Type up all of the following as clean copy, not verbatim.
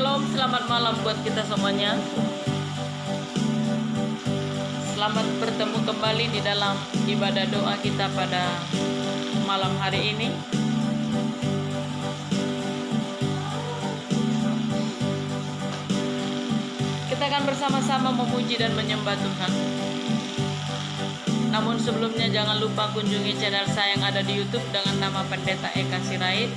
Shalom, selamat malam buat kita semuanya. Selamat bertemu kembali di dalam ibadah doa kita pada malam hari ini. Kita akan bersama-sama memuji dan menyembah Tuhan. Namun sebelumnya jangan lupa kunjungi channel saya yang ada di YouTube dengan nama Pendeta Eka Sirait.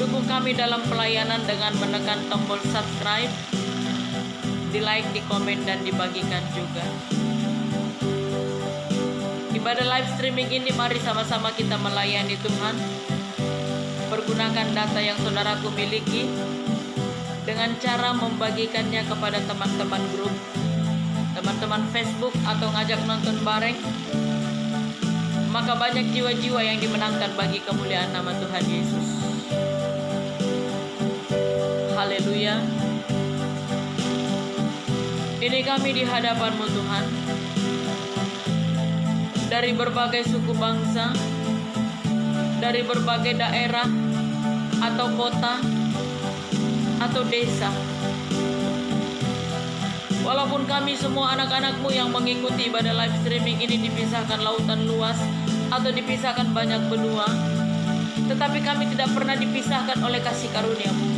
Dukung kami dalam pelayanan dengan menekan tombol subscribe, di like, di komen, dan dibagikan juga. Ibadah live streaming ini mari sama-sama kita melayani Tuhan. Pergunakan data yang saudaraku miliki dengan cara membagikannya kepada teman-teman grup, teman-teman Facebook, atau ngajak nonton bareng. Maka banyak jiwa-jiwa yang dimenangkan bagi kemuliaan nama Tuhan Yesus. Haleluya. Ini kami di hadapan-Mu Tuhan, dari berbagai suku bangsa, dari berbagai daerah atau kota atau desa. Walaupun kami semua anak-anak-Mu yang mengikuti ibadah live streaming ini dipisahkan lautan luas atau dipisahkan banyak benua, tetapi kami tidak pernah dipisahkan oleh kasih karunia-Mu.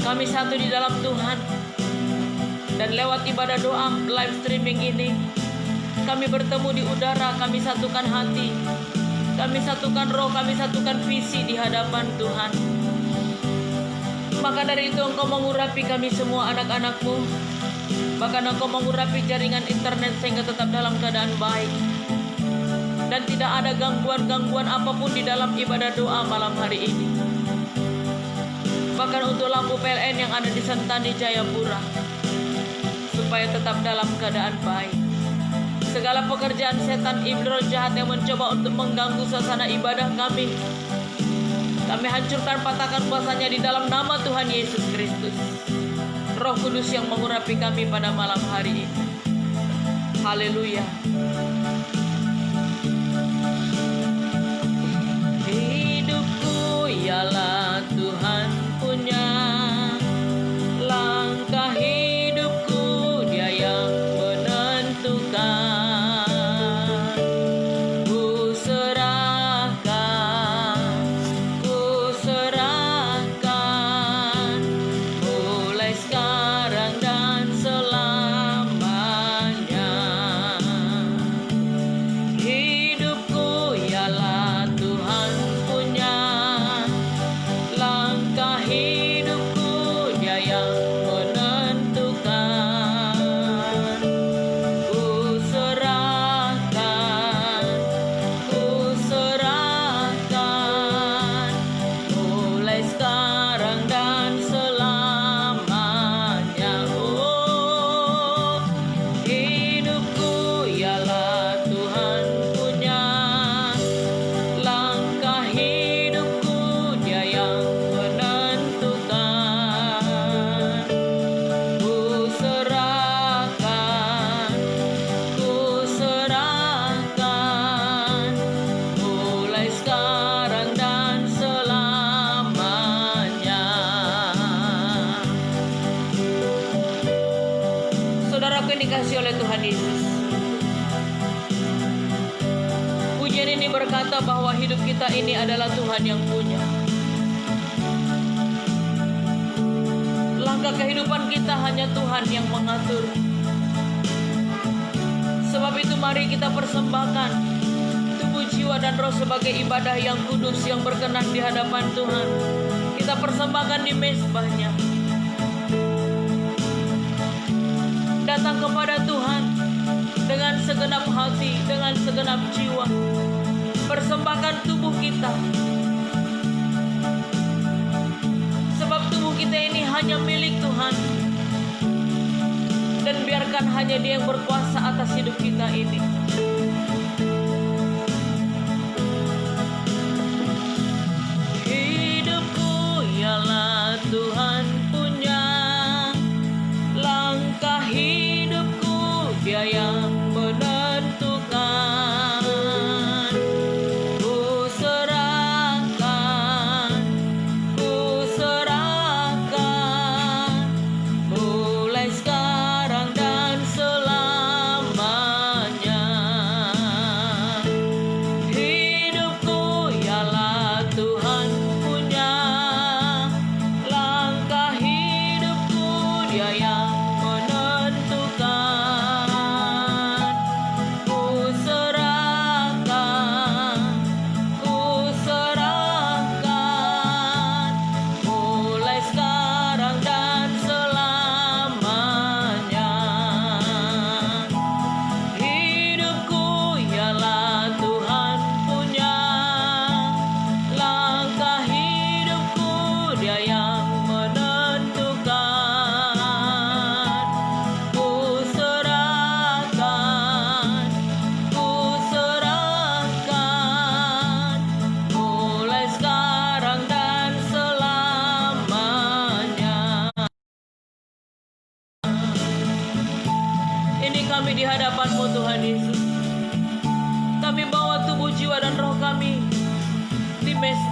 Kami satu di dalam Tuhan, dan lewat ibadah doa live streaming ini kami bertemu di udara, kami satukan hati, kami satukan roh, kami satukan visi di hadapan Tuhan. Maka dari itu Engkau mengurapi kami semua anak-anak-Mu, bahkan Engkau mengurapi jaringan internet sehingga tetap dalam keadaan baik, dan tidak ada gangguan-gangguan apapun di dalam ibadah doa malam hari ini. Bahkan untuk lampu PLN yang ada di Sentani Jayapura, supaya tetap dalam keadaan baik. Segala pekerjaan setan, iblis, roh jahat yang mencoba untuk mengganggu suasana ibadah kami hancurkan, patahkan kuasanya di dalam nama Tuhan Yesus Kristus. Roh Kudus yang mengurapi kami pada malam hari ini. Haleluya. Hidupku ialah Tuhan punya, langkah hidupku Dia yang menentukan. Ku serahkan, mulai sekarang dan selamanya. Hidupku ialah Tuhan punya, langkah hidupku Dia yang menentukan. Ku serahkan, mulai sekarang dan selamanya. Oh, hidupku ialah Tuhan punya, langkah hidupku Dia yang menentukan. Ku serahkan, mulai sekarang dan selamanya. Saudaraku yang dikasihi oleh Tuhan Yesus, pujian ini berkata bahwa hidup kita ini adalah Tuhan yang punya. Langkah kehidupan kita hanya Tuhan yang mengatur. Sebab itu mari kita persembahkan tubuh, jiwa, dan roh sebagai ibadah yang kudus yang berkenan di hadapan Tuhan. Kita persembahkan di mezbahnya. Datang kepada Tuhan dengan segenap hati, dengan segenap jiwa. Persembahkan tubuh kita, sebab tubuh kita ini hanya milik Tuhan. Dan biarkan hanya Dia yang berkuasa atas hidup kita ini. Hidupku ialah Tuhan punya, langkah hidupku Dia yang menentukan. Ku serahkan,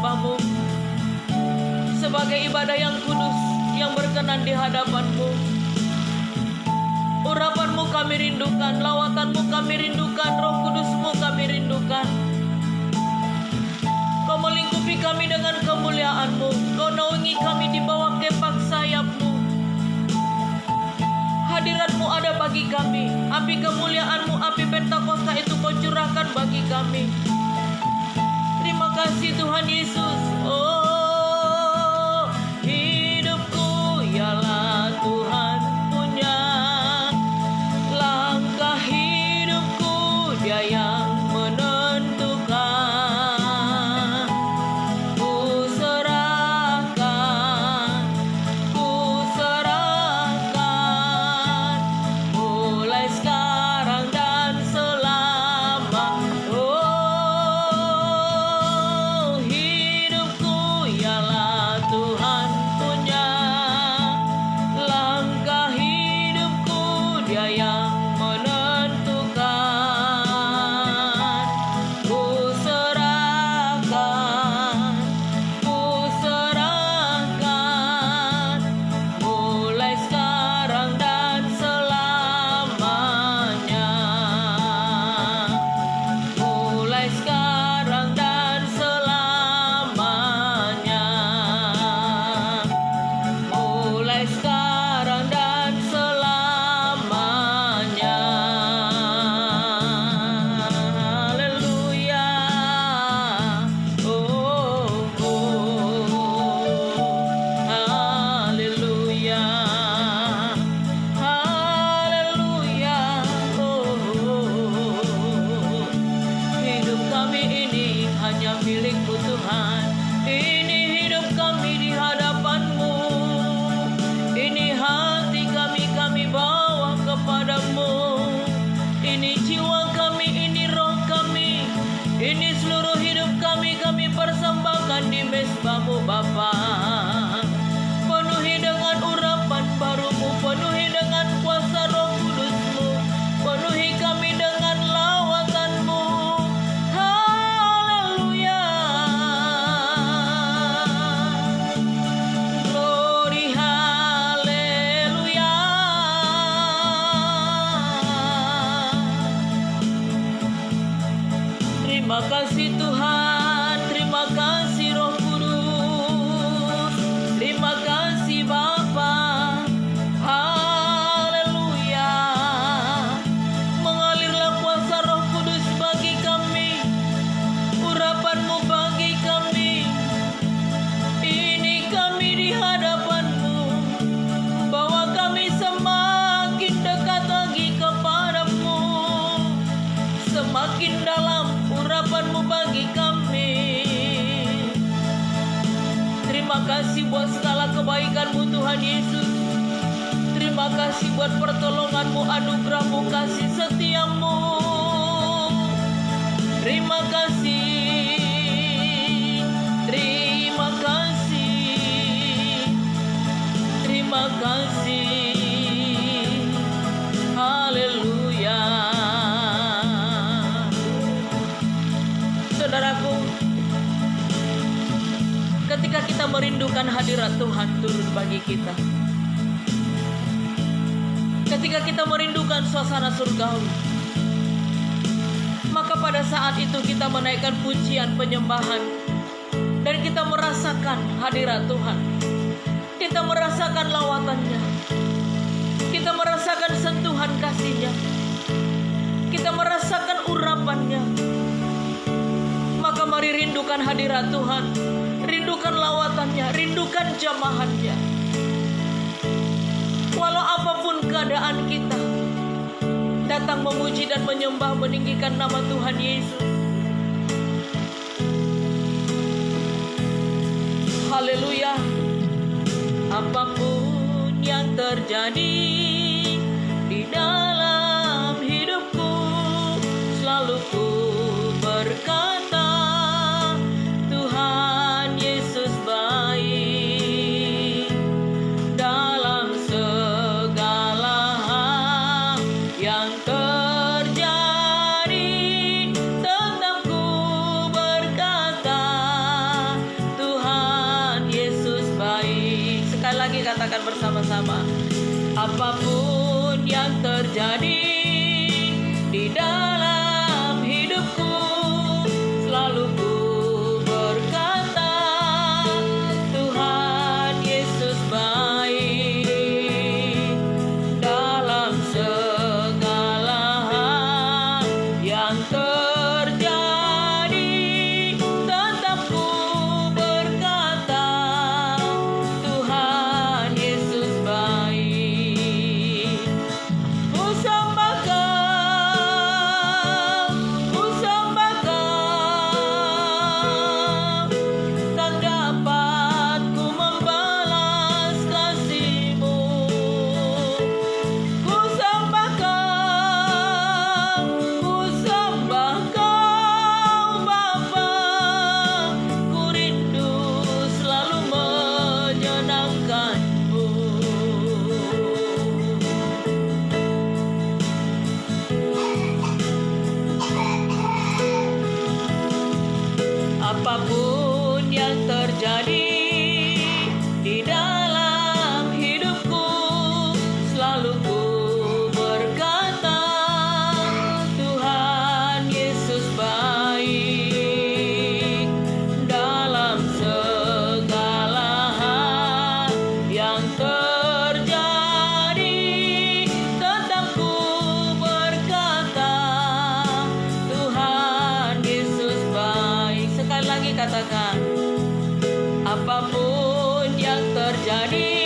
menyembah-Mu sebagai ibadah yang kudus, yang berkenan di hadapan-Mu. Urapan-Mu kami rindukan, lawatan-Mu kami rindukan, Roh Kudus-Mu kami rindukan. Kau melingkupi kami dengan kemuliaan-Mu, Kau naungi kami di bawah kepak sayap-Mu. Hadirat-Mu ada bagi kami, api kemuliaan-Mu, api Pentakosta itu Kau curahkan bagi kami. Terima kasih Tuhan Yesus. Oh, hidupku ialah Tuhan punya, langkah hidupku Dia yang menentukan. Ku serahkan, mulai sekarang dan selama. Oh, hidupku ialah Tuhan punya, langkah hidupku Dia yang menentukan. Ku serahkan, mulai sekarang dan selamanya. Mulai sekarang dan selamanya. Mulai sekarang dan selamanya. Haleluya. Oh, haleluya. Haleluya. Hidup kami ini hanya milik-Mu Tuhan. Ini hidup kami di hadapan-Mu. Ini hati kami bawa kepadamu. Ini jiwa kami, ini roh kami, ini seluruh hidup kami persembahkan di mezbah-Mu Bapa. Penuhi dengan urapan baru-Mu, penuhi dengan kuasa Roh Kudus-Mu, penuhi kami dengan lawatan-Mu. Haleluya. Glory, haleluya. Terima kasih Tuhan, terima kasih Roh Kudus, terima kasih Bapa. Haleluya. Mengalirlah kuasa Roh Kudus bagi kami, urapan-Mu bagi kami. Ini kami di hadapan-Mu, bawa kami semakin dekat lagi kepadamu, semakin dalam urapan-Mu bagi kami. Terima kasih buat segala kebaikan-Mu Tuhan Yesus. Terima kasih buat pertolongan-Mu, anugerah-Mu, kasih setia-Mu. Terima kasih, terima kasih, terima kasih. Haleluya. Saudaraku, ketika kita merindukan hadirat Tuhan turun bagi kita, ketika kita merindukan suasana surgawi, maka pada saat itu kita menaikkan pujian penyembahan dan kita merasakan hadirat Tuhan. Kita merasakan lawatannya, kita merasakan sentuhan kasih-Nya, kita merasakan urapannya. Maka mari rindukan hadirat Tuhan, rindukan lawatannya, rindukan jamahannya. Walau apapun keadaan kita, datang memuji dan menyembah, meninggikan nama Tuhan Yesus. Haleluya. Apapun yang terjadi di dalam hidupku, selalu ku berkata, Tuhan Yesus baik. Dalam segala hal yang terjadi, tetap ku berkata, Apapun yang terjadi di dalam hidupku, selalu ku berkata, Tuhan Yesus baik. Dalam segala hal yang terjadi, tetap ku berkata, Tuhan Yesus baik. Ku sembah Kau, tak dapat ku membalas kasih-Mu. Ku sembah Kau, Bapa. Ku rindu selalu menyenangkan-Mu. Apapun yang terjadi di dalam hidupku, selalu ku berkata, Tuhan Yesus baik. Dalam segala hal yang terjadi, tetap ku berkata, Tuhan Yesus baik. Sekali lagi katakan, apapun yang terjadi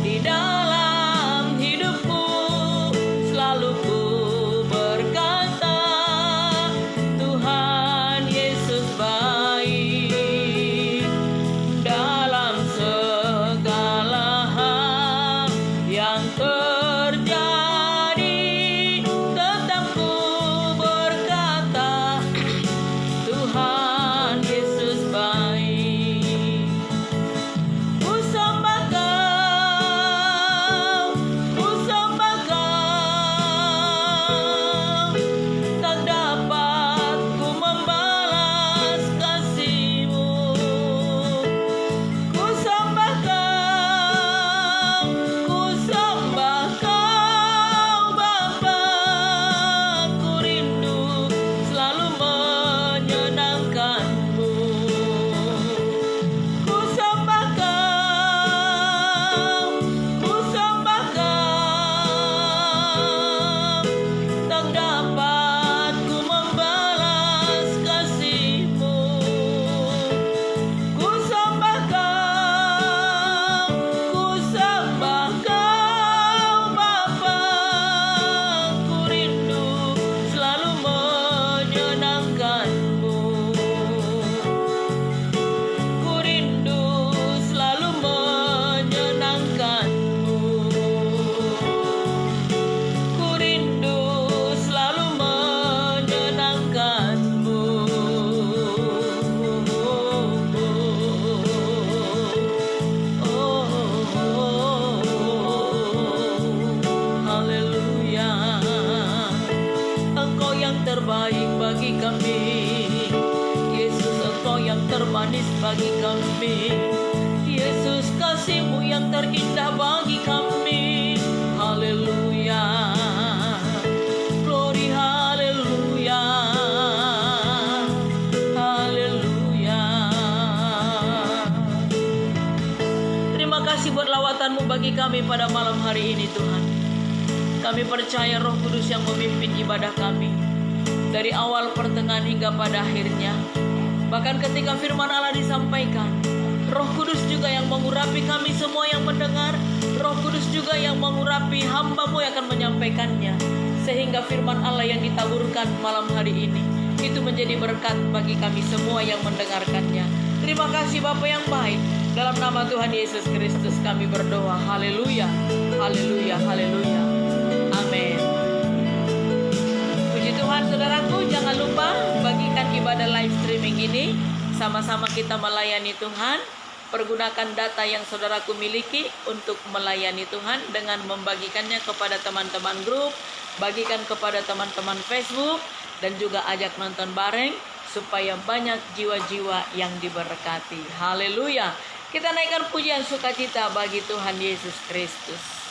di dalam hidupku, selalu ku berkata, Tuhan Yesus baik. Dalam segala hal yang terjadi, tetap ku berkata, Tuhan Yesus baik. Ku sembah Kau, tak dapat ku membalas kasih-Mu. Ku sembah Kau, Bapa. Ku rindu selalu menyenangkan-Mu. Ku sembah Kau, tak dapat ku membalas kasih-Mu. Ku sembah Kau, Bapa. Ku rindu selalu menyenangkan-Mu. Ku rindu selalu menyenangkan-Mu. Ku rindu selalu menyenangkan-Mu. Haleluya. Engkau yang terbaik bagi kami, Yesus. Engkau yang termanis bagi kami, Yesus. Kasih-Mu yang terindah bagi kami. Haleluya. Glory, haleluya. Haleluya. Terima kasih buat lawatan-Mu bagi kami pada malam hari ini, Tuhan. Kami percaya Roh Kudus yang memimpin ibadah kami dari awal, pertengahan hingga pada akhirnya. Bahkan ketika firman Allah disampaikan, Roh Kudus juga yang mengurapi kami semua yang mendengar. Roh Kudus juga yang mengurapi hamba-Mu yang akan menyampaikannya, sehingga firman Allah yang ditaburkan malam hari ini itu menjadi berkat bagi kami semua yang mendengarkannya. Terima kasih Bapa yang baik. Dalam nama Tuhan Yesus Kristus kami berdoa. Haleluya. Haleluya. Haleluya. Amin. Puji Tuhan, saudaraku, jangan lupa bagikan ibadah live streaming ini. Sama-sama kita melayani Tuhan. Pergunakan data yang saudaraku miliki untuk melayani Tuhan dengan membagikannya kepada teman-teman grup, bagikan kepada teman-teman Facebook, dan juga ajak nonton bareng supaya banyak jiwa-jiwa yang diberkati. Haleluya. Kita naikkan pujian sukacita bagi Tuhan Yesus Kristus.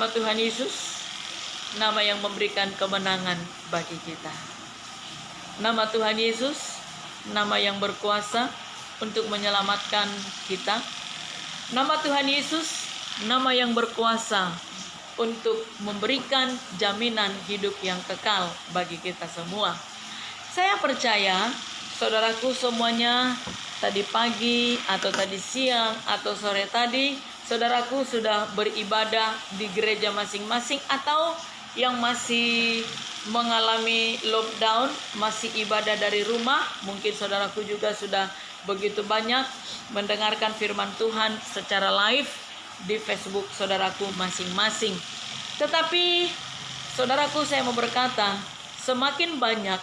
Nama Tuhan Yesus, nama yang memberikan kemenangan bagi kita. Nama Tuhan Yesus, nama yang berkuasa untuk menyelamatkan kita. Nama Tuhan Yesus, nama yang berkuasa untuk memberikan jaminan hidup yang kekal bagi kita semua. Saya percaya saudaraku semuanya, tadi pagi atau tadi siang atau sore tadi, saudaraku sudah beribadah di gereja masing-masing, atau yang masih mengalami lockdown, masih ibadah dari rumah. Mungkin saudaraku juga sudah begitu banyak mendengarkan firman Tuhan secara live di Facebook saudaraku masing-masing. Tetapi saudaraku, saya mau berkata, semakin banyak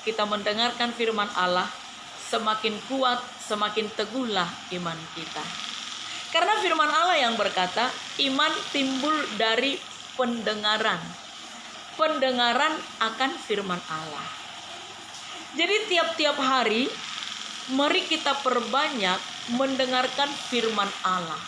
kita mendengarkan firman Allah, semakin kuat, semakin teguhlah iman kita. Karena firman Allah yang berkata, iman timbul dari pendengaran. Pendengaran akan firman Allah. Jadi tiap-tiap hari mari kita perbanyak mendengarkan firman Allah.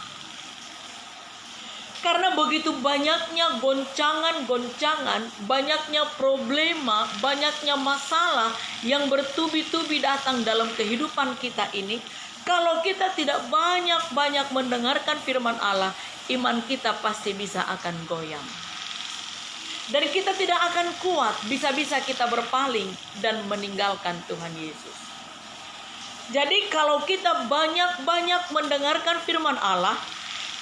Karena begitu banyaknya goncangan-goncangan, banyaknya problema, banyaknya masalah yang bertubi-tubi datang dalam kehidupan kita ini. Kalau kita tidak banyak-banyak mendengarkan firman Allah, iman kita pasti bisa akan goyang. Dan kita tidak akan kuat, bisa-bisa kita berpaling dan meninggalkan Tuhan Yesus. Jadi kalau kita banyak-banyak mendengarkan firman Allah,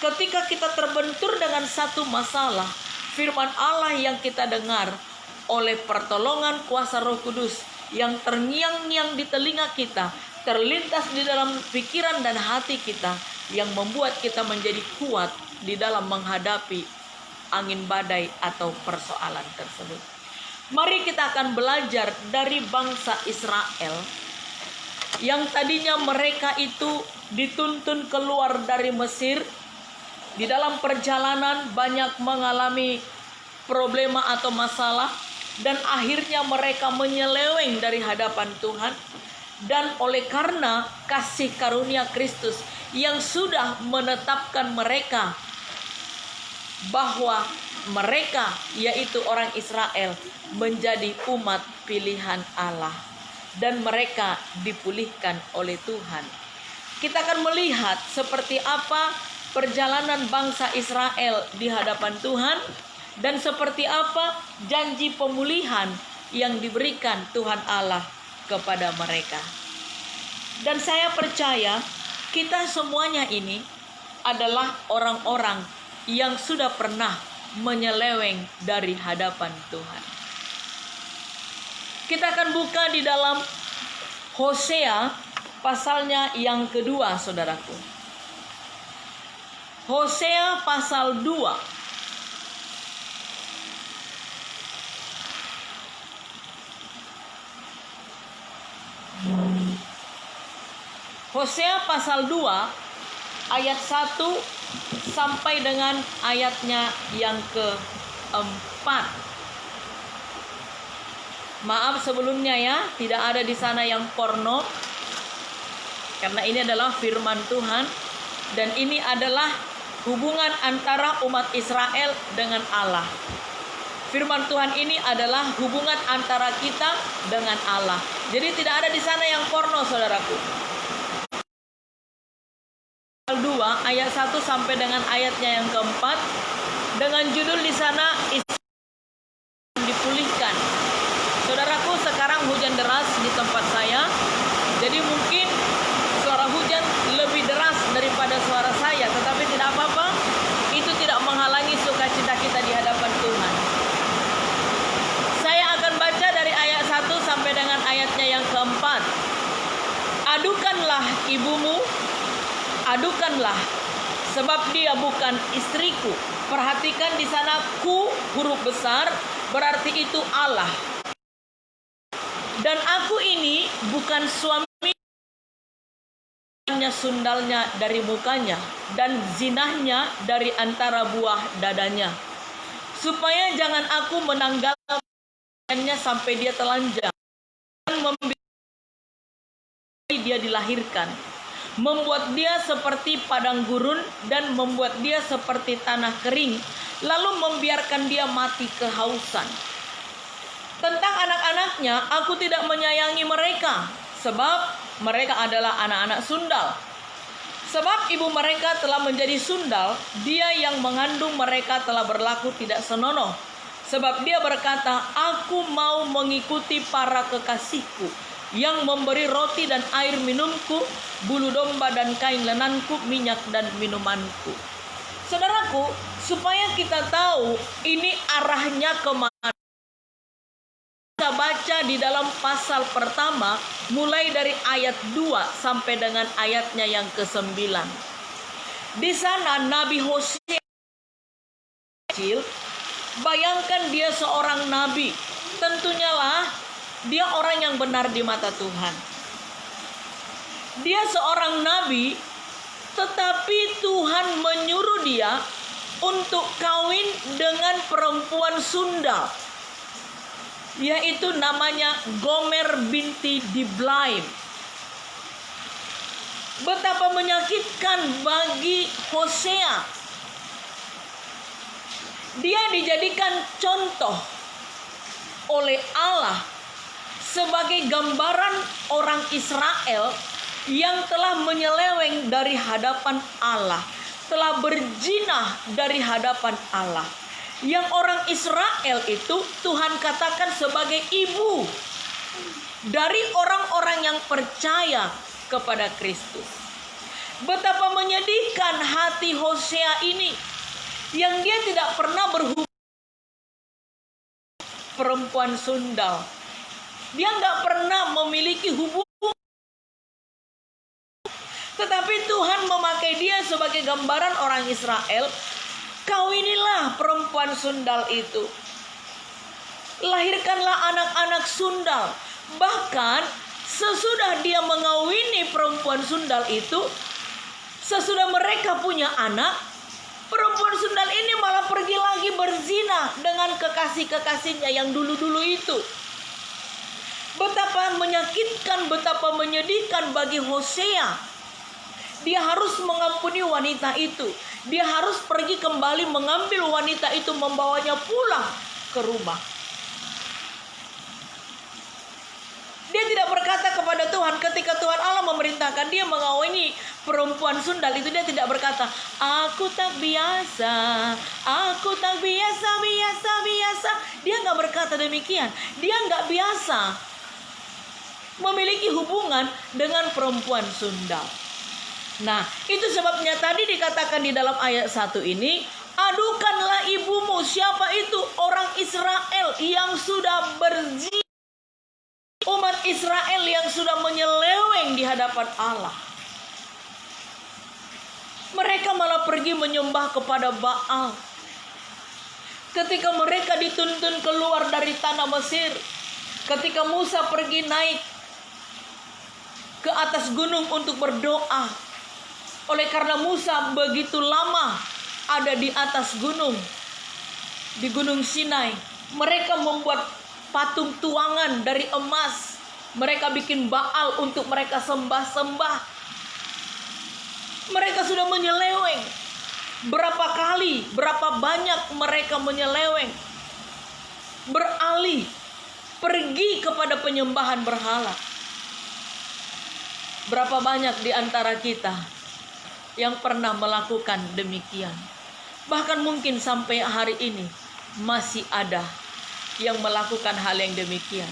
ketika kita terbentur dengan satu masalah, firman Allah yang kita dengar oleh pertolongan kuasa Roh Kudus yang terngiang-ngiang di telinga kita, terlintas di dalam pikiran dan hati kita, yang membuat kita menjadi kuat di dalam menghadapi angin badai atau persoalan tersebut. Mari kita akan belajar dari bangsa Israel yang tadinya mereka itu dituntun keluar dari Mesir. Di dalam perjalanan banyak mengalami problema atau masalah, dan akhirnya mereka menyeleweng dari hadapan Tuhan. Dan oleh karena kasih karunia Kristus yang sudah menetapkan mereka bahwa mereka, yaitu orang Israel, menjadi umat pilihan Allah, dan mereka dipulihkan oleh Tuhan. Kita akan melihat seperti apa perjalanan bangsa Israel di hadapan Tuhan, dan seperti apa janji pemulihan yang diberikan Tuhan Allah kepada mereka. Dan saya percaya kita semuanya ini adalah orang-orang yang sudah pernah menyeleweng dari hadapan Tuhan. Kita akan buka di dalam Hosea pasalnya yang kedua, saudaraku. Hosea pasal 2. Hosea pasal 2 ayat 1 sampai dengan ayatnya yang keempat. Maaf sebelumnya ya, tidak ada di sana yang porno, karena ini adalah firman Tuhan, dan ini adalah hubungan antara umat Israel dengan Allah. Firman Tuhan ini adalah hubungan antara kita dengan Allah. Jadi tidak ada di sana yang porno, saudaraku. 2 ayat 1 sampai dengan ayatnya yang keempat, dengan judul di sana dipulihkan. Saudaraku, sekarang hujan deras di tempat saya, jadi mungkin suara hujan lebih deras daripada suara saya, tetapi tidak apa-apa. Itu tidak menghalangi sukacita kita di hadapan Tuhan. Saya akan baca dari ayat 1 sampai dengan ayatnya yang keempat. Adukanlah ibumu, adukanlah, sebab dia bukan istriku. Perhatikan di sana ku huruf besar, berarti itu Allah. Dan aku ini bukan suami, sundalnya dari mukanya, dan zinahnya dari antara buah dadanya, supaya jangan aku menanggalkannya sampai dia telanjang dan membiarkan dia dilahirkan. membuat dia seperti padang gurun dan membuat dia seperti tanah kering, lalu membiarkan dia mati kehausan. Tentang anak-anaknya, aku tidak menyayangi mereka, sebab mereka adalah anak-anak sundal. Sebab ibu mereka telah menjadi sundal, dia yang mengandung mereka telah berlaku tidak senonoh. Sebab dia berkata, aku mau mengikuti para kekasihku, yang memberi roti dan air minumku, bulu domba dan kain lenanku, minyak dan minumanku. Saudaraku, supaya kita tahu ini arahnya kemana, kita baca di dalam pasal pertama mulai dari ayat 2 sampai dengan ayatnya yang ke-9. Di sana Nabi Hosea kecil, bayangkan dia seorang nabi. Tentunya lah dia orang yang benar di mata Tuhan. Dia seorang nabi, tetapi Tuhan menyuruh dia untuk kawin dengan perempuan sundal, yaitu namanya Gomer binti Diblaim. Betapa menyakitkan bagi Hosea. Dia dijadikan contoh oleh Allah sebagai gambaran orang Israel yang telah menyeleweng dari hadapan Allah, telah berzina dari hadapan Allah. Yang orang Israel itu Tuhan katakan sebagai ibu dari orang-orang yang percaya kepada Kristus. Betapa menyedihkan hati Hosea ini, yang dia tidak pernah berhubungan perempuan sundal. Dia nggak pernah memiliki hubungan. Tetapi Tuhan memakai dia sebagai gambaran orang Israel. Kawinilah perempuan sundal itu. Lahirkanlah anak-anak sundal. Bahkan sesudah dia mengawini perempuan sundal itu, sesudah mereka punya anak, perempuan sundal ini malah pergi lagi berzina dengan kekasih-kekasihnya yang dulu-dulu itu. Betapa menyakitkan, betapa menyedihkan bagi Hosea. Dia harus mengampuni wanita itu. Dia harus pergi kembali mengambil wanita itu, membawanya pulang ke rumah. Dia tidak berkata kepada Tuhan ketika Tuhan Allah memerintahkan dia mengawini perempuan sundal itu. Dia tidak berkata, aku tak biasa, aku tak biasa. Dia nggak berkata demikian. Dia nggak biasa memiliki hubungan dengan perempuan sundal. Nah, itu sebabnya tadi dikatakan di dalam ayat 1 ini, adukanlah ibumu. Siapa itu? Orang Israel yang sudah berzina. Umat Israel yang sudah menyeleweng di hadapan Allah. Mereka malah pergi menyembah kepada Baal. Ketika mereka dituntun keluar dari tanah Mesir, ketika Musa pergi naik ke atas gunung untuk berdoa, oleh karena Musa begitu lama ada di atas gunung, di Gunung Sinai, mereka membuat patung tuangan dari emas. Mereka bikin Baal untuk mereka sembah-sembah. Mereka sudah menyeleweng. Berapa kali, berapa banyak mereka menyeleweng, beralih, pergi kepada penyembahan berhala. Berapa banyak di antara kita yang pernah melakukan demikian. Bahkan mungkin sampai hari ini masih ada yang melakukan hal yang demikian.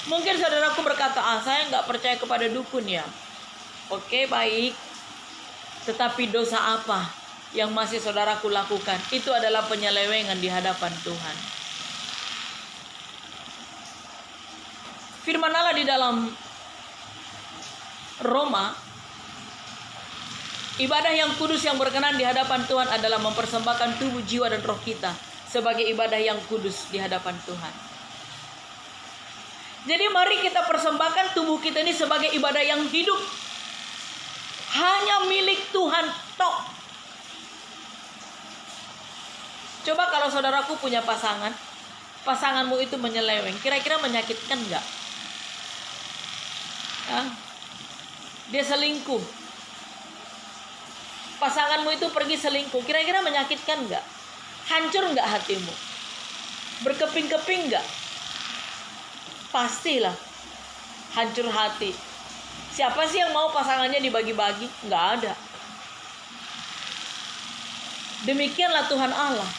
Mungkin saudaraku berkata, saya nggak percaya kepada dukun ya. Oke, baik. Tetapi dosa apa yang masih saudaraku lakukan? Itu adalah penyelewengan di hadapan Tuhan. Firman Allah di dalam Roma, ibadah yang kudus yang berkenan di hadapan Tuhan adalah mempersembahkan tubuh, jiwa, dan roh kita sebagai ibadah yang kudus di hadapan Tuhan. Jadi mari kita persembahkan tubuh kita ini sebagai ibadah yang hidup, hanya milik Tuhan tok. Coba kalau saudaraku punya pasangan, pasanganmu itu menyeleweng, kira-kira menyakitkan nggak? Dia selingkuh, pasanganmu itu pergi selingkuh, kira-kira menyakitkan nggak? Hancur nggak hatimu? Berkeping-keping nggak? Pastilah hancur hati. Siapa sih yang mau pasangannya dibagi-bagi? Nggak ada. Demikianlah Tuhan Allah.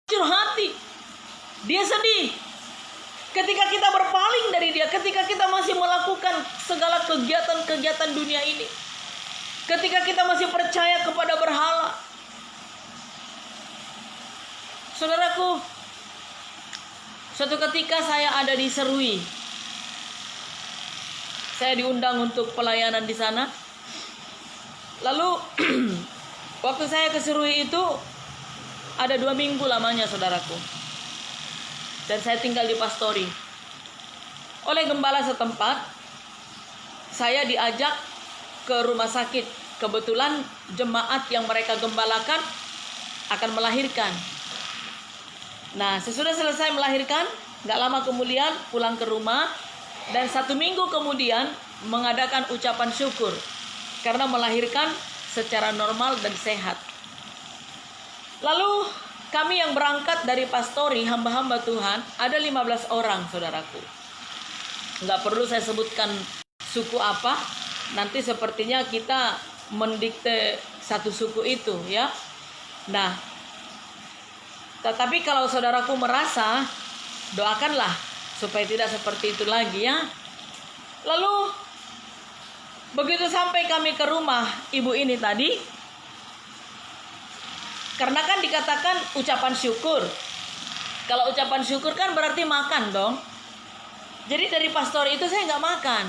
Hancur hati. Dia sedih ketika kita berpaling dari Dia, ketika kita masih melakukan segala kegiatan-kegiatan dunia ini, ketika kita masih percaya kepada berhala. Saudaraku, suatu ketika saya ada di Serui. Saya diundang untuk pelayanan di sana. Lalu waktu saya ke Serui itu ada 2 minggu lamanya, saudaraku. Dan saya tinggal di Pastori. Oleh gembala setempat, saya diajak ke rumah sakit. Kebetulan jemaat yang mereka gembalakan akan melahirkan. Nah, sesudah selesai melahirkan, gak lama kemudian pulang ke rumah. Dan 1 minggu kemudian mengadakan ucapan syukur karena melahirkan secara normal dan sehat. Lalu kami yang berangkat dari Pastori, hamba-hamba Tuhan, ada 15 orang, saudaraku. Gak perlu saya sebutkan suku apa. Nanti sepertinya kita mendikte satu suku itu, ya. Nah, tetapi kalau saudaraku merasa, doakanlah supaya tidak seperti itu lagi, ya. Lalu begitu sampai kami ke rumah ibu ini tadi, karena kan dikatakan ucapan syukur. Kalau ucapan syukur kan berarti makan dong. Jadi dari pastor itu saya nggak makan,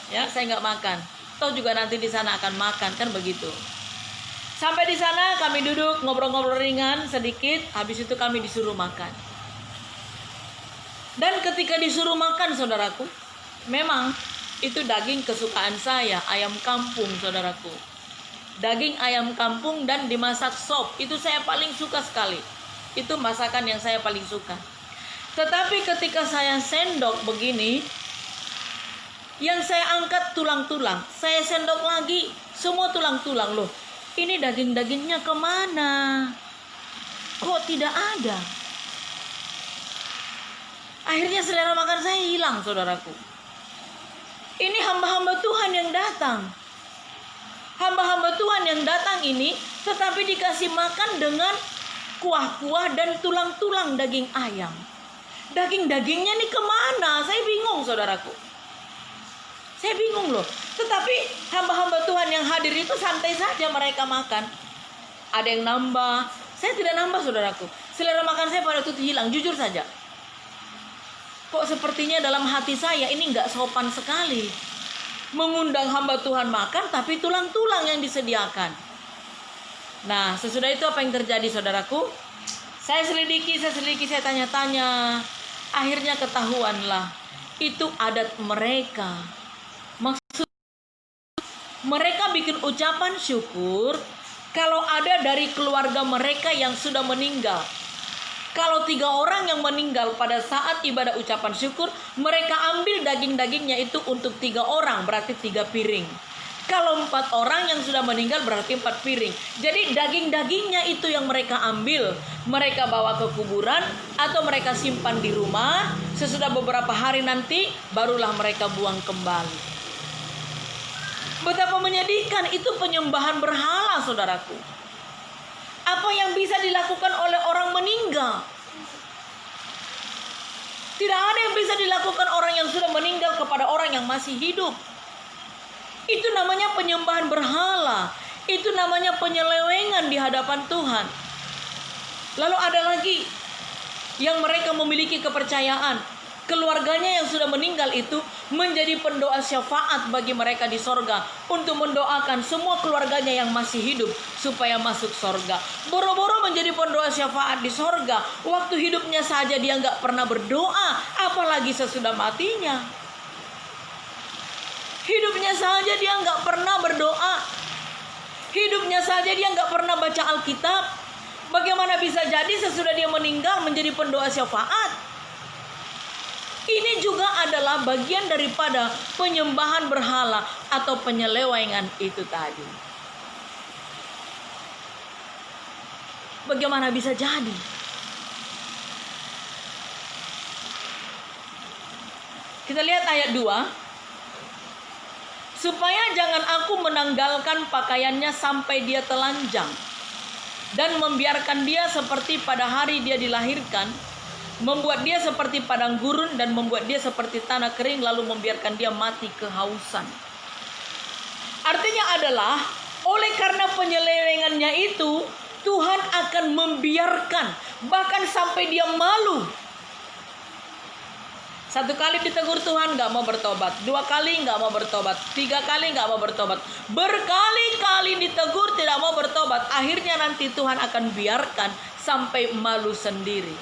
ya, saya nggak makan. Toh juga nanti di sana akan makan, kan begitu. Sampai di sana kami duduk ngobrol-ngobrol ringan sedikit, habis itu kami disuruh makan. Dan ketika disuruh makan, saudaraku, memang itu daging kesukaan saya, ayam kampung, saudaraku. Daging ayam kampung dan dimasak sop, itu saya paling suka sekali. Itu masakan yang saya paling suka. Tetapi ketika saya sendok begini, yang saya angkat tulang-tulang, saya sendok lagi, semua tulang-tulang. Loh, ini daging-dagingnya kemana? Kok tidak ada? Akhirnya selera makan saya hilang, saudaraku. Ini hamba-hamba Tuhan yang datang. Hamba-hamba Tuhan yang datang ini tetapi dikasih makan dengan kuah-kuah dan tulang-tulang daging ayam. Daging-dagingnya nih kemana? Saya bingung, saudaraku. Saya bingung loh. Tetapi hamba-hamba Tuhan yang hadir itu santai saja mereka makan. Ada yang nambah. Saya tidak nambah, saudaraku. Selera makan saya pada waktu itu hilang, jujur saja. Kok sepertinya dalam hati saya ini nggak sopan sekali. Mengundang hamba Tuhan makan tapi tulang-tulang yang disediakan. Nah, sesudah itu apa yang terjadi, saudaraku? Saya selidiki, saya tanya-tanya. Akhirnya ketahuanlah itu adat mereka. Maksud mereka bikin ucapan syukur kalau ada dari keluarga mereka yang sudah meninggal. Kalau 3 orang yang meninggal pada saat ibadah ucapan syukur, mereka ambil daging-dagingnya itu untuk 3 orang, berarti 3 piring. Kalau 4 orang yang sudah meninggal berarti 4 piring. Jadi daging-dagingnya itu yang mereka ambil, mereka bawa ke kuburan atau mereka simpan di rumah. Sesudah beberapa hari nanti barulah mereka buang kembali. Betapa menyedihkan itu penyembahan berhala, saudaraku. Apa yang bisa dilakukan oleh orang meninggal? Tidak ada yang bisa dilakukan orang yang sudah meninggal kepada orang yang masih hidup. Itu namanya penyembahan berhala. Itu namanya penyelewengan di hadapan Tuhan. Lalu ada lagi yang mereka memiliki kepercayaan. Keluarganya yang sudah meninggal itu menjadi pendoa syafaat bagi mereka di sorga. Untuk mendoakan semua keluarganya yang masih hidup supaya masuk sorga. Boro-boro menjadi pendoa syafaat di sorga. Waktu hidupnya saja dia nggak pernah berdoa, apalagi sesudah matinya. Hidupnya saja dia nggak pernah berdoa. Hidupnya saja dia nggak pernah baca Alkitab. Bagaimana bisa jadi sesudah dia meninggal menjadi pendoa syafaat? Ini juga adalah bagian daripada penyembahan berhala atau penyelewengan itu tadi. Bagaimana bisa jadi? Kita lihat ayat 2. Supaya jangan aku menanggalkan pakaiannya sampai dia telanjang, dan membiarkan dia seperti pada hari dia dilahirkan, membuat dia seperti padang gurun, dan membuat dia seperti tanah kering, lalu membiarkan dia mati kehausan. Artinya adalah, oleh karena penyelewengannya itu, Tuhan akan membiarkan, bahkan sampai dia malu. Satu kali ditegur Tuhan gak mau bertobat, 2 kali gak mau bertobat, 3 kali gak mau bertobat, berkali-kali ditegur tidak mau bertobat. Akhirnya nanti Tuhan akan biarkan sampai malu sendiri,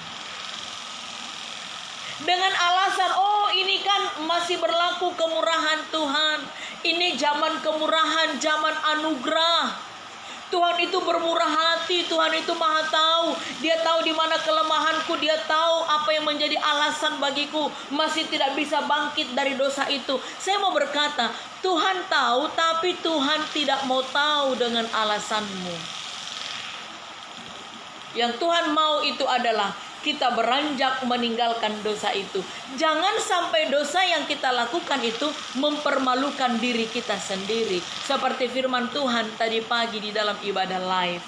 dengan alasan, oh ini kan masih berlaku kemurahan Tuhan, ini zaman kemurahan, zaman anugerah. Tuhan itu bermurah hati, Tuhan itu maha tahu. Dia tahu di mana kelemahanku, dia tahu apa yang menjadi alasan bagiku masih tidak bisa bangkit dari dosa itu. Saya mau berkata, Tuhan tahu, tapi Tuhan tidak mau tahu dengan alasanmu. Yang Tuhan mau itu adalah kita beranjak meninggalkan dosa itu. Jangan sampai dosa yang kita lakukan itu mempermalukan diri kita sendiri. Seperti firman Tuhan tadi pagi di dalam ibadah live.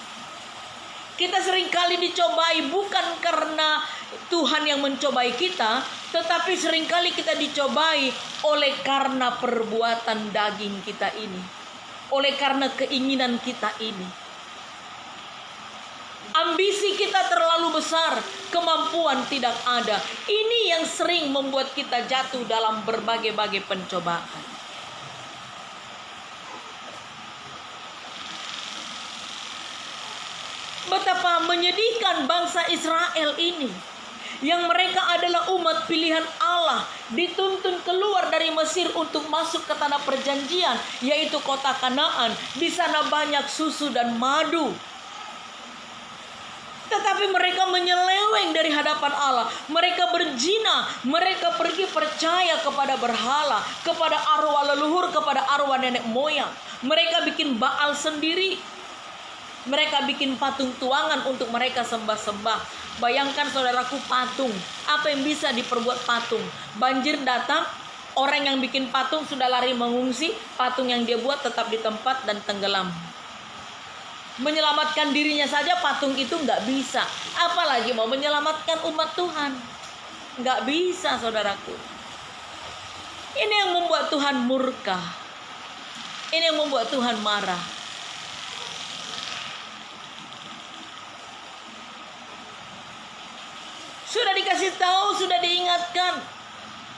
Kita seringkali dicobai bukan karena Tuhan yang mencobai kita, tetapi seringkali kita dicobai oleh karena perbuatan daging kita ini, oleh karena keinginan kita ini. Ambisi kita terlalu besar, kemampuan tidak ada. Ini yang sering membuat kita jatuh dalam berbagai-bagai pencobaan. Betapa menyedihkan bangsa Israel ini, yang mereka adalah umat pilihan Allah, dituntun keluar dari Mesir untuk masuk ke tanah perjanjian, yaitu kota Kanaan. Di sana banyak susu dan madu. Tetapi mereka menyeleweng dari hadapan Allah. Mereka berzina. Mereka pergi percaya kepada berhala, kepada arwah leluhur, kepada arwah nenek moyang. Mereka bikin Baal sendiri. Mereka bikin patung tuangan untuk mereka sembah-sembah. Bayangkan saudaraku, patung. Apa yang bisa diperbuat patung? Banjir datang, orang yang bikin patung sudah lari mengungsi. Patung yang dia buat tetap di tempat dan tenggelam. Menyelamatkan dirinya saja patung itu nggak bisa, apalagi mau menyelamatkan umat Tuhan. Nggak bisa, saudaraku. Ini yang membuat Tuhan murka. Ini yang membuat Tuhan marah. Sudah dikasih tahu, sudah diingatkan,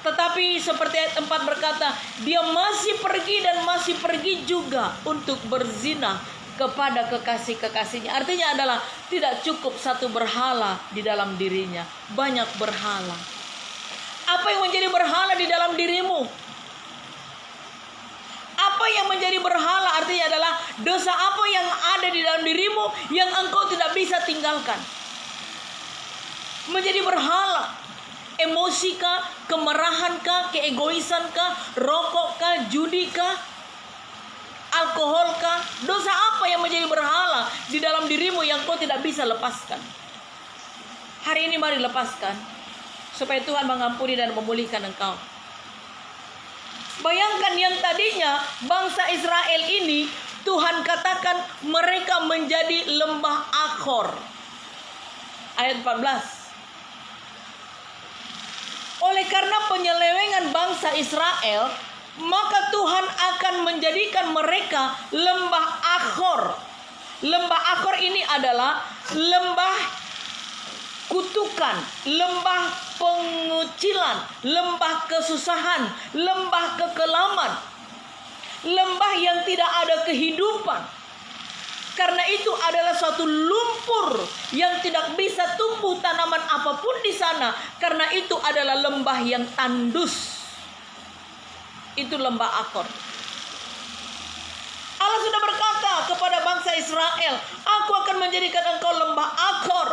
tetapi seperti ayat 4 berkata, dia masih pergi dan masih pergi juga untuk berzina kepada kekasih-kekasihnya. Artinya adalah tidak cukup satu berhala di dalam dirinya, banyak berhala. Apa yang menjadi berhala di dalam dirimu? Apa yang menjadi berhala artinya adalah dosa apa yang ada di dalam dirimu yang engkau tidak bisa tinggalkan. Menjadi berhala. Emosi kah, kemarahan kah, keegoisan kah, rokok kah, judi kah, alkohol kah? Dosa apa yang menjadi berhala di dalam dirimu yang kau tidak bisa lepaskan? Hari ini mari lepaskan, supaya Tuhan mengampuni dan memulihkan engkau. Bayangkan yang tadinya bangsa Israel ini, Tuhan katakan mereka menjadi lembah Akhor. Ayat 14. Oleh karena penyelewengan bangsa Israel, maka Tuhan akan menjadikan mereka lembah Akhor. Lembah Akhor ini adalah lembah kutukan, lembah pengucilan, lembah kesusahan, lembah kekelaman, lembah yang tidak ada kehidupan. Karena itu adalah suatu lumpur yang tidak bisa tumbuh tanaman apapun di sana. Karena itu adalah lembah yang tandus. Itu lembah Akhor. Allah sudah berkata kepada bangsa Israel, aku akan menjadikan engkau lembah Akhor.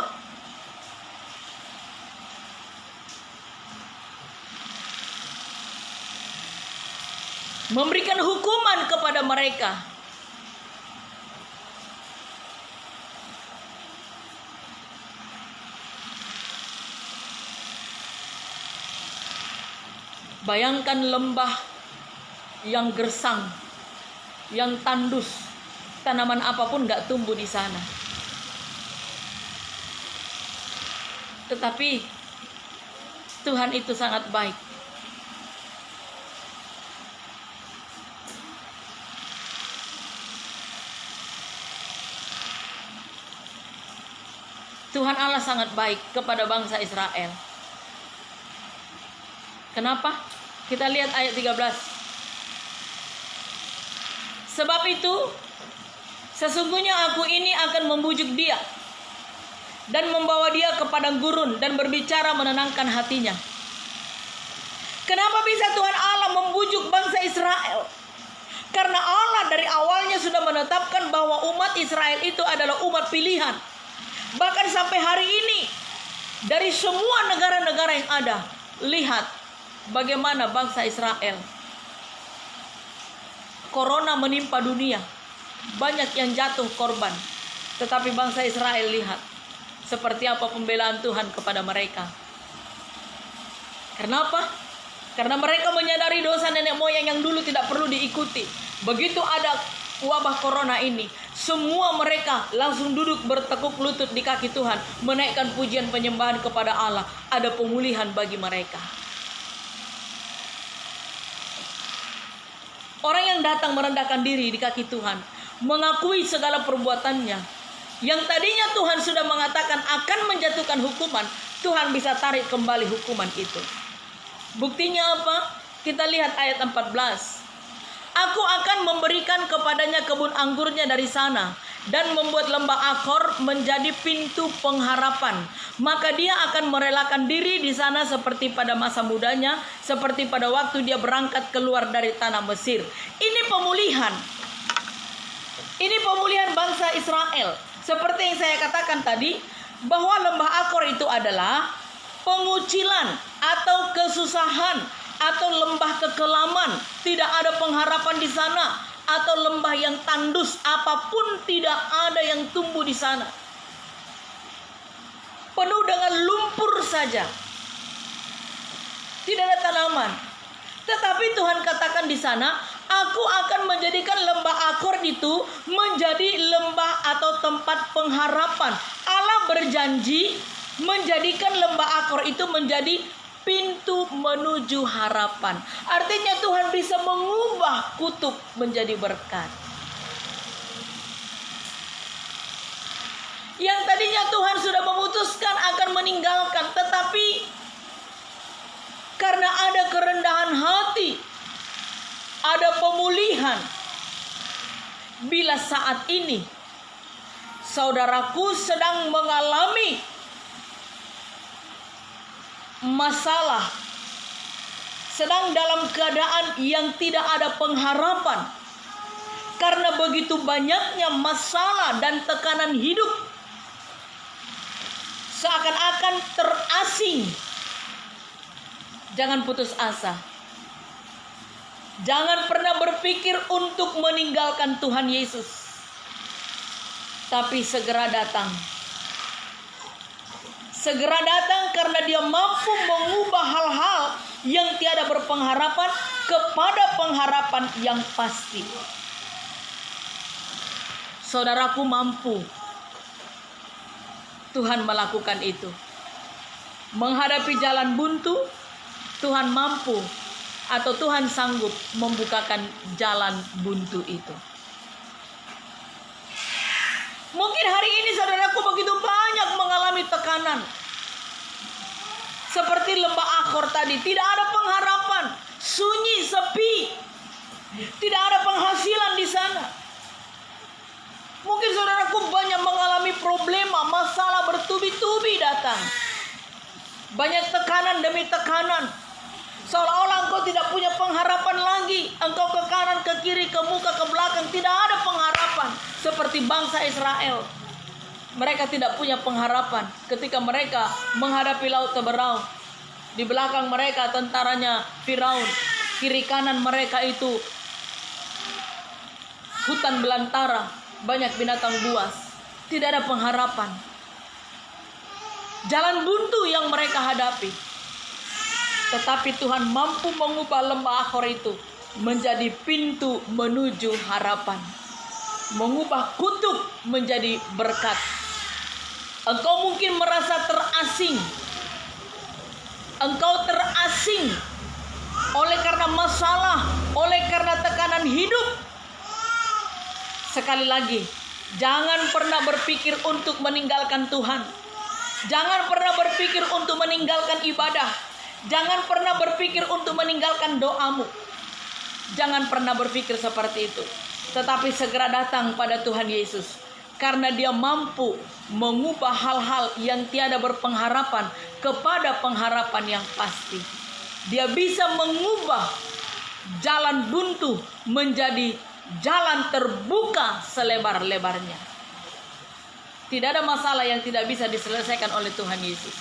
memberikan hukuman kepada mereka. Bayangkan lembah yang gersang, yang tandus, tanaman apapun gak tumbuh di sana. Tetapi Tuhan itu sangat baik. Tuhan Allah sangat baik kepada bangsa Israel. Kenapa? Kita lihat ayat 13. Sebab itu, sesungguhnya aku ini akan membujuk dia dan membawa dia ke padang gurun dan berbicara menenangkan hatinya. Kenapa bisa Tuhan Allah membujuk bangsa Israel? Karena Allah dari awalnya sudah menetapkan bahwa umat Israel itu adalah umat pilihan. Bahkan sampai hari ini, dari semua negara-negara yang ada, lihat bagaimana bangsa Israel. Corona menimpa dunia, banyak yang jatuh korban. Tetapi bangsa Israel, lihat seperti apa pembelaan Tuhan kepada mereka. Kenapa? Karena mereka menyadari dosa nenek moyang yang dulu tidak perlu diikuti. Begitu ada wabah corona ini, semua mereka langsung duduk bertekuk lutut di kaki Tuhan, menaikkan pujian penyembahan kepada Allah. Ada pemulihan bagi mereka. Orang yang datang merendahkan diri di kaki Tuhan, mengakui segala perbuatannya, yang tadinya Tuhan sudah mengatakan akan menjatuhkan hukuman, Tuhan bisa tarik kembali hukuman itu. Buktinya apa? Kita lihat ayat 14. Aku akan memberikan kepadanya kebun anggurnya dari sana dan membuat lembah Akor menjadi pintu pengharapan. Maka dia akan merelakan diri di sana seperti pada masa mudanya, seperti pada waktu dia berangkat keluar dari tanah Mesir. Ini pemulihan. Ini pemulihan bangsa Israel. Seperti yang saya katakan tadi, bahwa lembah Akor itu adalah pengucilan atau kesusahan atau lembah kekelaman, tidak ada pengharapan di sana, atau lembah yang tandus, apapun tidak ada yang tumbuh di sana, penuh dengan lumpur saja, tidak ada tanaman. Tetapi Tuhan katakan di sana, aku akan menjadikan lembah Akor itu menjadi lembah atau tempat pengharapan. Allah berjanji menjadikan lembah Akor itu menjadi pintu menuju harapan. Artinya Tuhan bisa mengubah kutuk menjadi berkat. Yang tadinya Tuhan sudah memutuskan akan meninggalkan, tetapi karena ada kerendahan hati, ada pemulihan. Bila saat ini saudaraku sedang mengalami masalah, sedang dalam keadaan yang tidak ada pengharapan, karena begitu banyaknya masalah dan tekanan hidup, seakan-akan terasing, jangan putus asa. Jangan pernah berpikir untuk meninggalkan Tuhan Yesus, tapi segera datang. Segera datang karena dia mampu mengubah hal-hal yang tiada berpengharapan kepada pengharapan yang pasti. Saudaraku mampu. Tuhan melakukan itu. Menghadapi jalan buntu, Tuhan mampu atau Tuhan sanggup membukakan jalan buntu itu. Mungkin hari ini saudaraku begitu banyak mengalami tekanan. Seperti lembah Akor tadi, tidak ada pengharapan, sunyi, sepi. Tidak ada penghasilan di sana. Mungkin saudaraku banyak mengalami problema, masalah bertubi-tubi datang. Banyak tekanan demi tekanan. Seolah-olah engkau tidak punya pengharapan lagi. Engkau ke kanan, ke kiri, ke muka, ke belakang. Tidak ada pengharapan. Seperti bangsa Israel. Mereka tidak punya pengharapan ketika mereka menghadapi laut Teberau. Di belakang mereka tentaranya Firaun. Kiri kanan mereka itu hutan belantara, banyak binatang buas, tidak ada pengharapan. Jalan buntu yang mereka hadapi. Tetapi Tuhan mampu mengubah lembah Akor itu menjadi pintu menuju harapan. Mengubah kutuk menjadi berkat. Engkau mungkin merasa terasing. Engkau terasing oleh karena masalah, oleh karena tekanan hidup. Sekali lagi, jangan pernah berpikir untuk meninggalkan Tuhan. Jangan pernah berpikir untuk meninggalkan ibadah. Jangan pernah berpikir untuk meninggalkan doamu. Jangan pernah berpikir seperti itu. Tetapi segera datang pada Tuhan Yesus. Karena Dia mampu mengubah hal-hal yang tiada berpengharapan kepada pengharapan yang pasti. Dia bisa mengubah jalan buntu menjadi jalan terbuka selebar-lebarnya. Tidak ada masalah yang tidak bisa diselesaikan oleh Tuhan Yesus.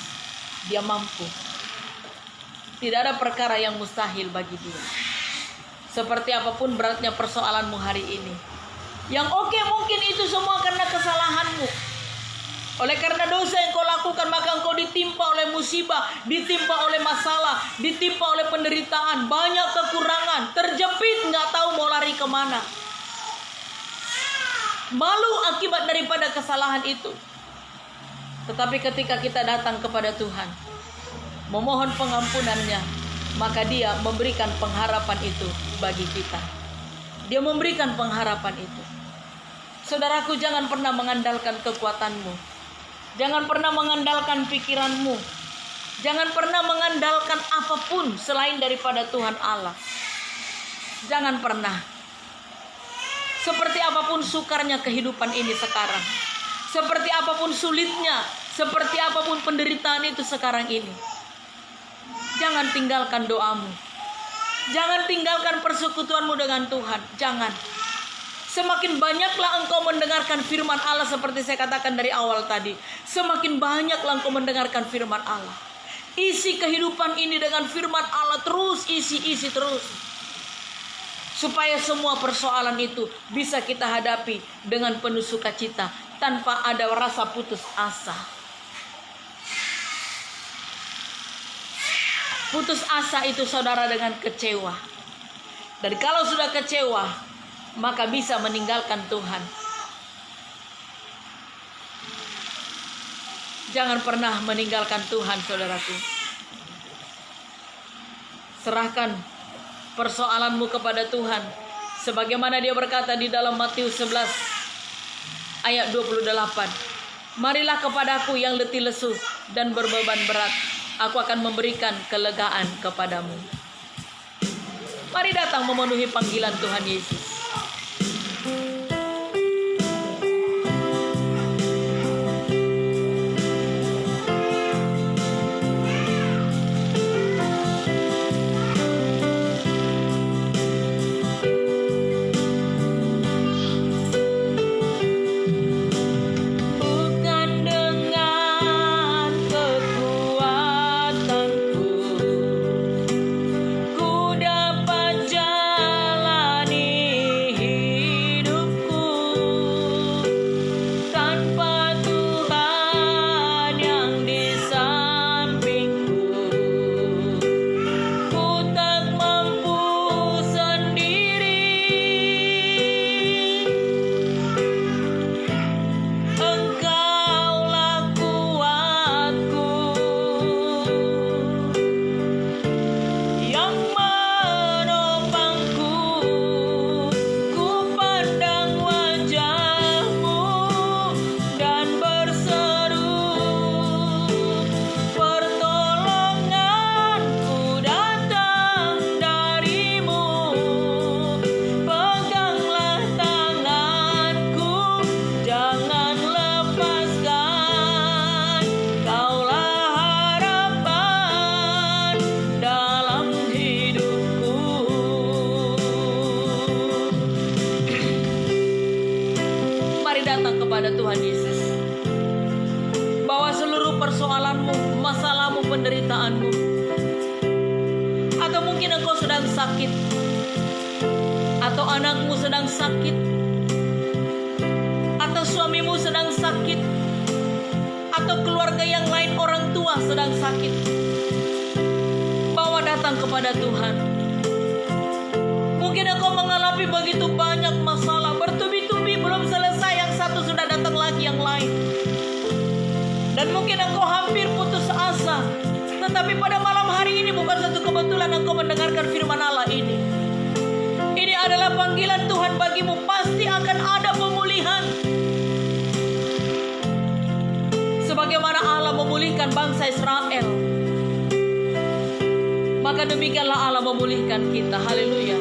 Dia mampu. Tidak ada perkara yang mustahil bagi Dia. Seperti apapun beratnya persoalanmu hari ini. Yang oke mungkin itu semua karena kesalahanmu. Oleh karena dosa yang kau lakukan, maka engkau ditimpa oleh musibah, ditimpa oleh masalah, ditimpa oleh penderitaan, banyak kekurangan, terjepit, nggak tahu mau lari kemana. Malu akibat daripada kesalahan itu. Tetapi ketika kita datang kepada Tuhan, memohon pengampunannya, maka Dia memberikan pengharapan itu bagi kita. Dia memberikan pengharapan itu. Saudaraku, jangan pernah mengandalkan kekuatanmu. Jangan pernah mengandalkan pikiranmu. Jangan pernah mengandalkan apapun selain daripada Tuhan Allah. Jangan pernah. Seperti apapun sukarnya kehidupan ini sekarang, seperti apapun sulitnya, seperti apapun penderitaan itu sekarang ini, jangan tinggalkan doamu. Jangan tinggalkan persekutuanmu dengan Tuhan. Jangan. Semakin banyaklah engkau mendengarkan firman Allah, seperti saya katakan dari awal tadi, semakin banyaklah engkau mendengarkan firman Allah. Isi kehidupan ini dengan firman Allah terus, isi terus. Supaya semua persoalan itu bisa kita hadapi dengan penuh sukacita, tanpa ada rasa putus asa. Putus asa itu saudara dengan kecewa. Dan kalau sudah kecewa, maka bisa meninggalkan Tuhan. Jangan pernah meninggalkan Tuhan, saudaraku. Serahkan persoalanmu kepada Tuhan. Sebagaimana Dia berkata di dalam Matius 11 ayat 28. Marilah kepadaku yang letih lesu dan berbeban berat, aku akan memberikan kelegaan kepadamu. Mari datang memenuhi panggilan Tuhan Yesus. Kepada Tuhan Yesus, bawa seluruh persoalanmu, masalahmu, penderitaanmu, atau mungkin engkau sedang sakit, atau anakmu sedang sakit, keluarga yang lain, orang tua sedang sakit, bawa datang kepada Tuhan. Mungkin engkau mengalami begitu banyak masalah, bertubi-tubi belum selesai, yang satu sudah datang lagi yang lain. Dan mungkin engkau hampir putus asa. Tetapi pada malam hari ini bukan satu kebetulan engkau mendengarkan firman Allah ini. Ini adalah panggilan Tuhan bagimu. Pasti akan ada pemulihan. Sebagaimana Allah memulihkan bangsa Israel, maka demikianlah Allah memulihkan kita. Haleluya.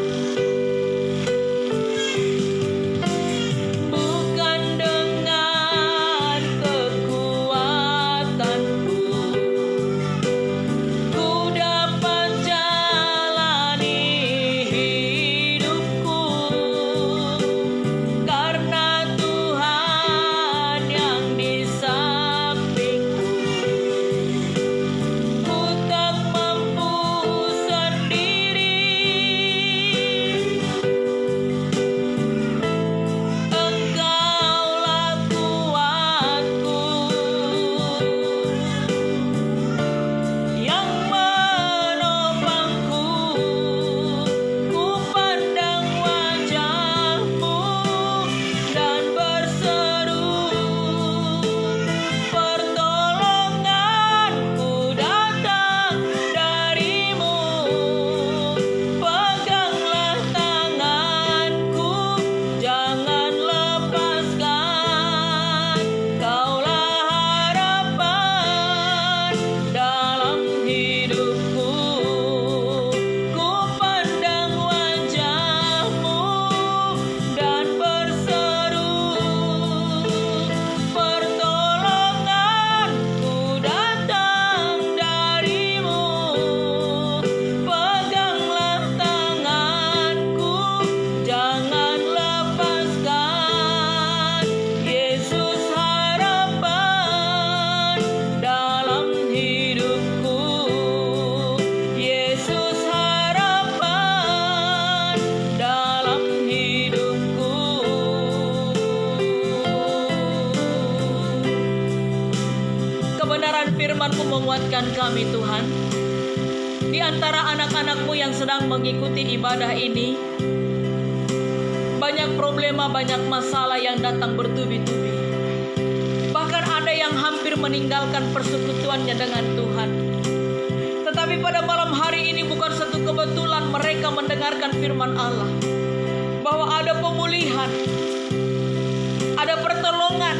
Firman-Mu menguatkan kami Tuhan. Di antara anak-anak-Mu yang sedang mengikuti ibadah ini, banyak problema, banyak masalah yang datang bertubi-tubi. Bahkan ada yang hampir meninggalkan persekutuannya dengan Tuhan. Tetapi pada malam hari ini bukan satu kebetulan mereka mendengarkan firman Allah, bahwa ada pemulihan, ada pertolongan.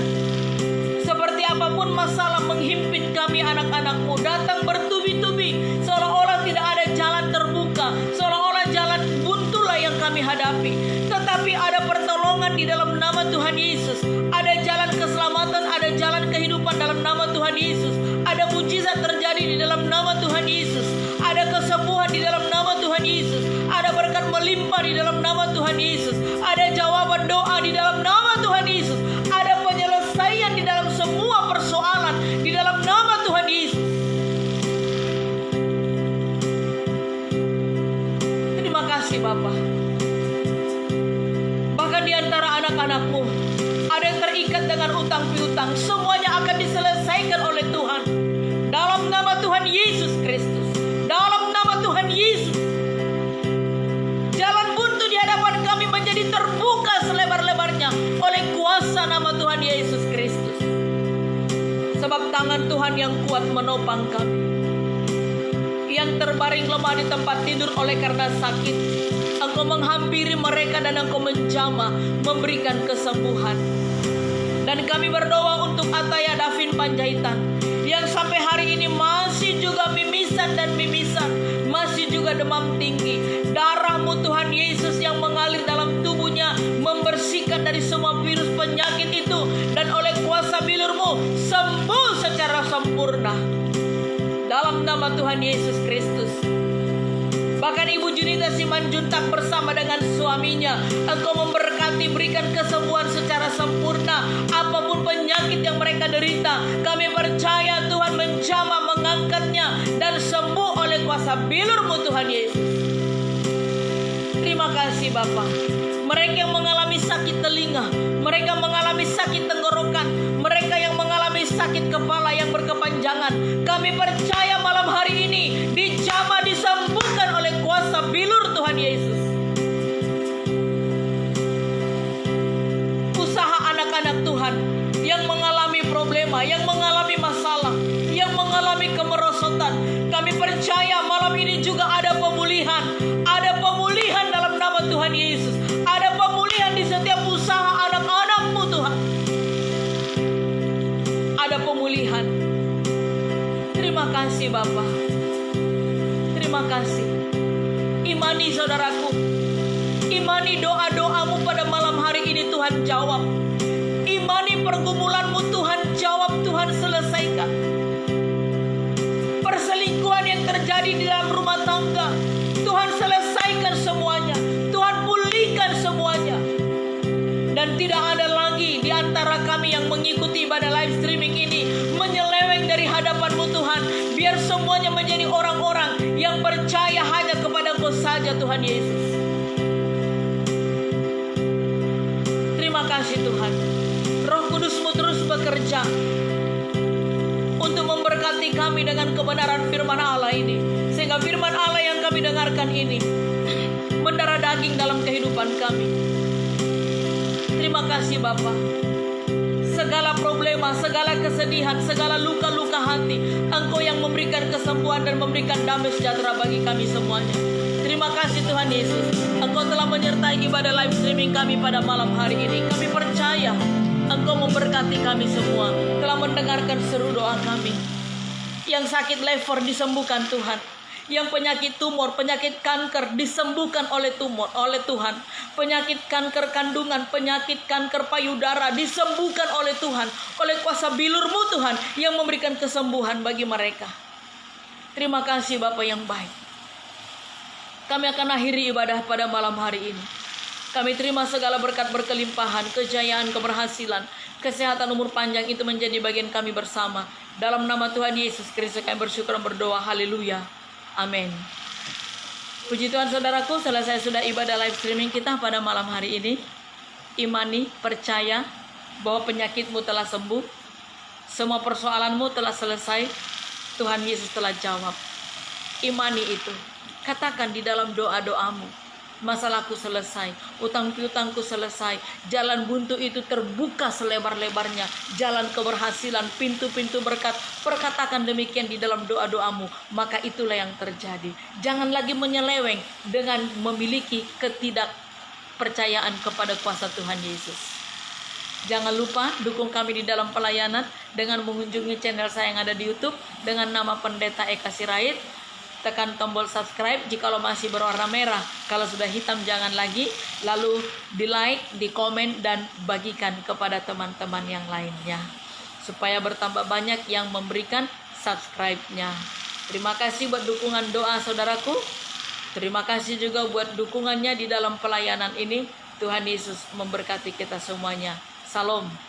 Seperti apapun masalah menghimpit kami anak-anak-Mu, datang bertubi-tubi, seolah-olah tidak ada jalan terbuka, seolah-olah jalan buntulah yang kami hadapi. Tetapi ada pertolongan di dalam nama Tuhan Yesus, ada jalan keselamatan, ada jalan kehidupan dalam nama Tuhan Yesus, ada mujizat terjadi di dalam nama Tuhan Yesus, ada kesembuhan di dalam nama Tuhan Yesus, ada berkat melimpah di dalam nama Tuhan Yesus, ada jawaban doa di dalam nama Tuhan Yesus, ada penyelesaian di dalam semua persoalan di dalam nama Tuhan Yesus. Terima kasih Bapa. Bahkan di antara anak-anak-Mu ada yang terikat dengan utang piutang, semuanya akan diselesaikan oleh Tuhan dalam nama Tuhan Yesus Kristus. Dalam nama Tuhan Yesus, jalan buntu di hadapan kami menjadi terbuka selebar-lebarnya oleh kuasa nama Tuhan Yesus Kristus. Sebab tangan Tuhan yang kuat menopang kami. Yang terbaring lemah di tempat tidur oleh karena sakit, Engkau menghampiri mereka dan Engkau menjamah, memberikan kesembuhan. Dan kami berdoa untuk Ataya Davin Panjaitan, yang sampai hari ini masih juga mimisan dan mimisan, masih juga demam tinggi. Darah-Mu Tuhan Yesus yang mengalir dalam tubuhnya membersihkan dari semua virus penyakit itu, dan oleh kuasa bilur-Mu sembuh secara sempurna dalam nama Tuhan Yesus Kristus. Bahkan Ibu Junita Simanjuntak bersama dengan suaminya, Engkau memberkati, berikan kesembuhan secara sempurna. Apapun penyakit yang mereka derita, kami percaya Tuhan menjamah, mengangkatnya, dan sembuh oleh kuasa bilur-Mu Tuhan Yesus. Terima kasih Bapa. Mereka yang mengalami sakit telinga, mereka mengalami sakit tenggorokan, mereka yang mengalami sakit kepala yang Kami percaya malam hari ini dijamah disembuhkan oleh kuasa bilur Tuhan Yesus. Usaha anak-anak Tuhan yang mengalami problema, yang mengalami masalah, yang mengalami kemerosotan, kami percaya malam ini juga ada pemulihan. Ada pemulihan dalam nama Tuhan Yesus. Ada pemulihan di setiap usaha anak-anak-Mu Tuhan. Ada pemulihan. Terima kasih Bapa. Terima kasih. Imani saudaraku. Imani doa-doamu pada malam hari ini Tuhan jawab. Imani pergumulanmu Tuhan jawab, Tuhan selesaikan. Perselingkuhan yang terjadi di dalam rumah tangga, Tuhan selesaikan semuanya. Tuhan pulihkan semuanya. Dan tidak ada lagi di antara kami yang mengikuti ibadah live streaming ini menyeleweng dari hadapan-Mu Tuhan. Biar semuanya menjadi orang-orang yang percaya hanya kepada Engkau saja Tuhan Yesus. Terima kasih Tuhan. Roh Kudus-Mu terus bekerja untuk memberkati kami dengan kebenaran firman Allah ini. Sehingga firman Allah yang kami dengarkan ini mendarah daging dalam kehidupan kami. Terima kasih Bapa. Segala problema, segala kesedihan, segala luka-luka hati, Engkau yang memberikan kesembuhan dan memberikan damai sejahtera bagi kami semuanya. Terima kasih Tuhan Yesus. Engkau telah menyertai ibadah live streaming kami pada malam hari ini. Kami percaya Engkau memberkati kami semua, telah mendengarkan seru doa kami. Yang sakit lever disembuhkan Tuhan. Yang penyakit tumor, penyakit kanker disembuhkan oleh Tuhan. Penyakit kanker kandungan, penyakit kanker payudara disembuhkan oleh Tuhan. Oleh kuasa bilur-Mu Tuhan yang memberikan kesembuhan bagi mereka. Terima kasih Bapa yang baik. Kami akan akhiri ibadah pada malam hari ini. Kami terima segala berkat berkelimpahan, kejayaan, keberhasilan, kesehatan, umur panjang itu menjadi bagian kami bersama. Dalam nama Tuhan Yesus Kristus kami bersyukur dan berdoa. Haleluya. Amin. Puji Tuhan saudaraku, selesai sudah ibadah live streaming kita pada malam hari ini. Imani, percaya bahwa penyakitmu telah sembuh. Semua persoalanmu telah selesai. Tuhan Yesus telah jawab. Imani itu. Katakan di dalam doa-doamu. Masalahku selesai, utang piutangku selesai, jalan buntu itu terbuka selebar-lebarnya, jalan keberhasilan, pintu-pintu berkat. Perkatakan demikian di dalam doa-doamu, maka itulah yang terjadi. Jangan lagi menyeleweng dengan memiliki ketidakpercayaan kepada kuasa Tuhan Yesus. Jangan lupa dukung kami di dalam pelayanan dengan mengunjungi channel saya yang ada di YouTube dengan nama Pendeta Eka Sirait. Tekan tombol subscribe jikalau masih berwarna merah. Kalau sudah hitam jangan lagi. Lalu di like, di komen, dan bagikan kepada teman-teman yang lainnya. Supaya bertambah banyak yang memberikan subscribe-nya. Terima kasih buat dukungan doa saudaraku. Terima kasih juga buat dukungannya di dalam pelayanan ini. Tuhan Yesus memberkati kita semuanya. Salam.